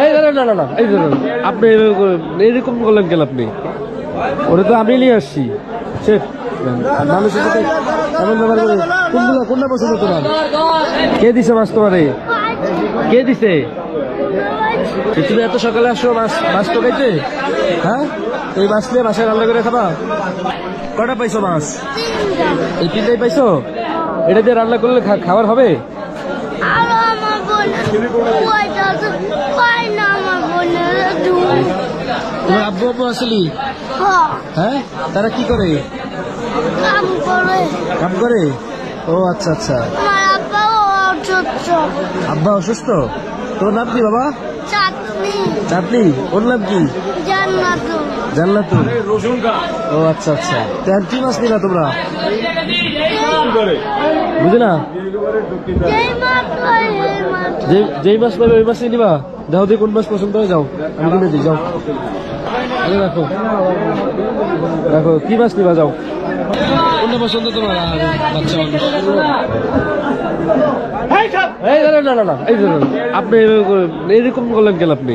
এই না না না, এই ধরুন আপনি এরকম করলেন কেন আপনি? ওটা তো আমি নিয়ে আসছি। মানুষের সাথে এমন ব্যবহার করে কোনটা পছন্দ তোমার? কে দিছে মাছ তোমারে? কে দিছে? তুমি এত সকালে আসো মাছ তো খাইতে? হ্যাঁ, এই মাছ নিয়ে বাসায় রান্না করে খাবা? কটা পাইছো মাছ? এই তিনটাই পাইছো? এটা দিয়ে রান্না করলে খাবার হবে? তোমার আব্বু আব্বু আসলি? হ্যাঁ, তারা কি করে? কাম করে। ও আচ্ছা আচ্ছা। আব্বা অসুস্থ? তোমার নাম কি বাবা? চাঁদনি। ওর নাম কি? জান্নাতুল। ও আচ্ছা আচ্ছা। কি মাছ নিলা তোমরা? বুঝে না, যেই মাছ পাবে ওই মাছই নিবা। দেখো দিয়ে কোন মাছ পছন্দ হয়ে যাও, আমি কিনে দিই। যাও রাখো রাখো, কি মাছ নিবা? যাও, কোনটা পছন্দ তোমার? বাচ্চা মানুষ। এই না না না, এই ধরুন আপনি এরকম করলেন কেন আপনি?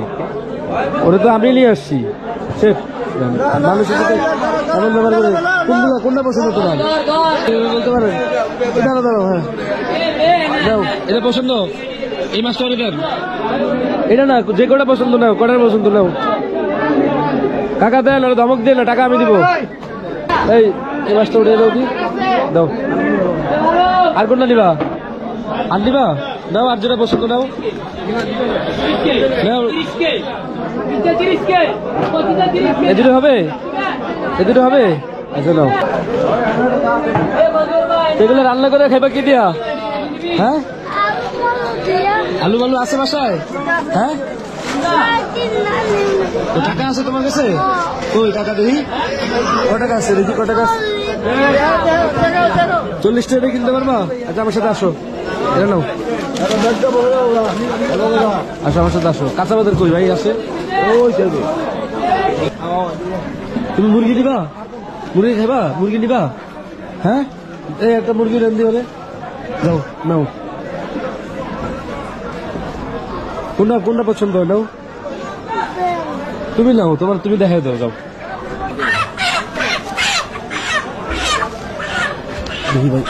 ওটা তো আমি নিয়ে আসছি। মানুষের সাথে এমন ব্যবহার করে কোনটা পছন্দ তোমার? বলতে পারেন? দাঁড়াও, হ্যাঁ যাও। এটা পছন্দ? এই মাছটা দেন। এটা না, যে কটা পছন্দ নাও, কটার পছন্দ নাও। টাকা দেন, আর ধমক দেন না, টাকা আমি দিব। এই মাছটা উঠে দাও, দাও। আর কোনটা নিবা? আর নিবা? নাও, আর যেটা পছন্দ নাও। এ দুটো হবে? এ দুটো হবে? আচ্ছা নাও। এগুলো রান্না করে খাইবা কি দিয়া? হ্যাঁ, আলু বালু আছে বাসায়? হ্যাঁ, টাকা আছে তোমার কাছে? ওই টাকা দেখি, ক টাকা আছে দেখি, ক টাকা? 40 টাকা কিনতে পারবা? আচ্ছা আমার সাথে আসো, এটা নাও। আসো আমার সাথে আসো। কাঁচা বাজার কই ভাই আছে? তুমি মুরগি দিবা? মুরগি খাইবা? মুরগি নিবা? হ্যাঁ, এই একটা মুরগি রান্ধি বলে। যাও নাও। কোনটা পছন্দ হয়? নাও, তুমি নাও, তুমি দেখাই দাও। যাও দেখি ভাই।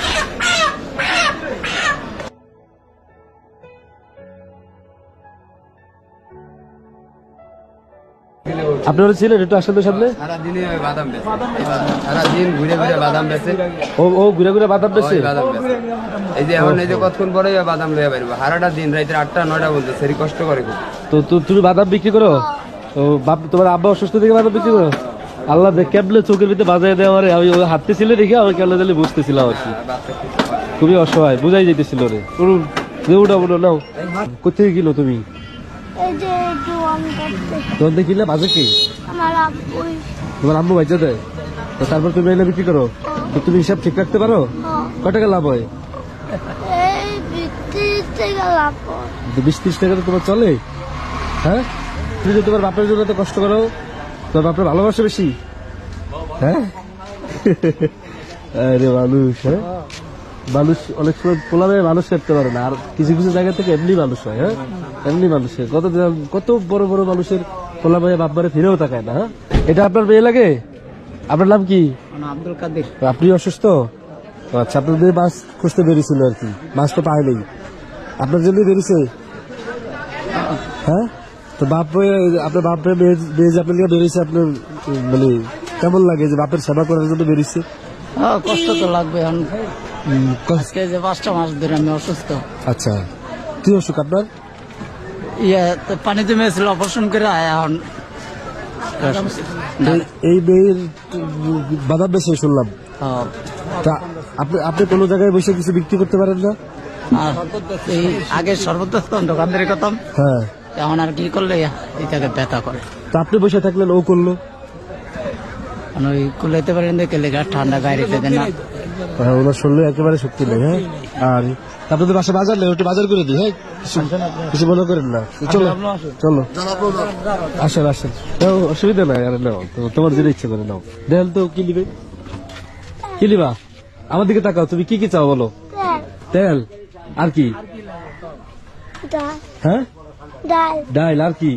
আপনার ছিলেন একটু আসলে সামনে? সারাদিন ঘুরে ঘুরে বাদাম বেচে। ও ঘুরে ঘুরে বাদাম বেচে? এই যে এখন এই যে কতক্ষণ পরে বাদাম লইয়া পারবো। সারাটা দিন রাইতে 8টা 9টা বলতে সেরি কষ্ট করে খুব। তো তুমি বাদাম বিক্রি করো? তোমার আব্বা অসুস্থ থেকে বাদাম বিক্রি করো? আল্লাহ কেবলে চোখের ভিতরে বাজায় দেয় আমার। আমি হাঁটতে ছিল দেখে আমার কেবলে দিলে বুঝতেছিলাম আর কি। খুবই অসহায়, বুঝাই যেতেছিল রে। উঠো নাও। কোথেকে কিলো তুমি? তোমার দেখিলে বাজে কি? তোমার আম্মু বাচ্চা দেয়? তারপর তুমি এনে বিক্রি করো? তো তুমি হিসাব ঠিক রাখতে পারো? কত টাকা লাভ হয়? 20-30 টাকা তো তোমার চলে? হ্যাঁ, তুমি যে তোমার বাপের জন্য তো কষ্ট করো, তোমার বাপের ভালোবাসা বেশি? হ্যাঁ, আরে মানুষ, হ্যাঁ মানুষ অনেক সময় পোলাবে মানুষ করতে পারে না। আর কিছু কিছু জায়গা থেকে এমনি মানুষ হয়। হ্যাঁ, এমনি মানুষের কত বড় বড় মানুষের পোলা ভাই বাপবারে ফিরেও তাকায় না। হ্যাঁ, এটা আপনার মেয়ে লাগে? আপনার নাম কি? আব্দুল কাদের। আপনি অসুস্থ? আচ্ছা, আপনাদের মাছ খুঁজতে বেরিয়েছিল আর কি, মাছ তো পায় নেই, আপনার জন্যই বেরিয়েছে? হ্যাঁ, তো আপনার বাপরে বেজ আপনার বেরিয়েছে, আপনার মানে কেমন লাগে যে বাপের সেবা করার জন্য বেরিয়েছে? কষ্ট তো লাগবে। আজকে যে 5টা মাস ধরে আমি অসুস্থ। আচ্ছা, কি অসুখ আপনার? পানি জমেছিল, অপারেশন করে এখন এই মেয়ের বাদাম বেশি শুনলাম। আপনি কোনো জায়গায় বসে কিছু বিক্রি করতে পারেন না? এই আগে সর্বত্র দোকান ধরে করতাম। হ্যাঁ, এখন আর কি করলে এটাকে ব্যথা করে। তো আপনি বসে থাকলেন, ও করলো? ওই কুলাইতে পারেন দেখে লেগে ঠান্ডা গায়ে দেন না। হ্যাঁ, ওনার শরীরে একেবারে শক্তি নেই। হ্যাঁ, আর আপনাদের বাসা বাজার নেই, একটু বাজার করে দিই। হ্যাঁ, কিছু মনে করেন না। চলো চলো, আসেন। অসুবিধা নাই, আরে নাও, তোমার যেটা ইচ্ছে করে নাও। দেন তো কি নিবে? কি নিবা? আমার দিকে তাকাও, তুমি কি কি চাও বলো? তেল আর কি? হ্যাঁ, ডাল আর কি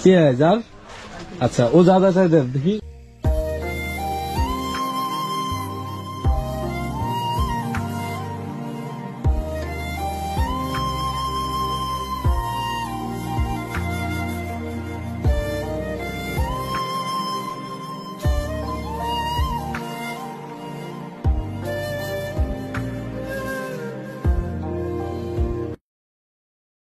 পেঁয়াজ আর আচ্ছা ও যা যা চাই দেন দেখি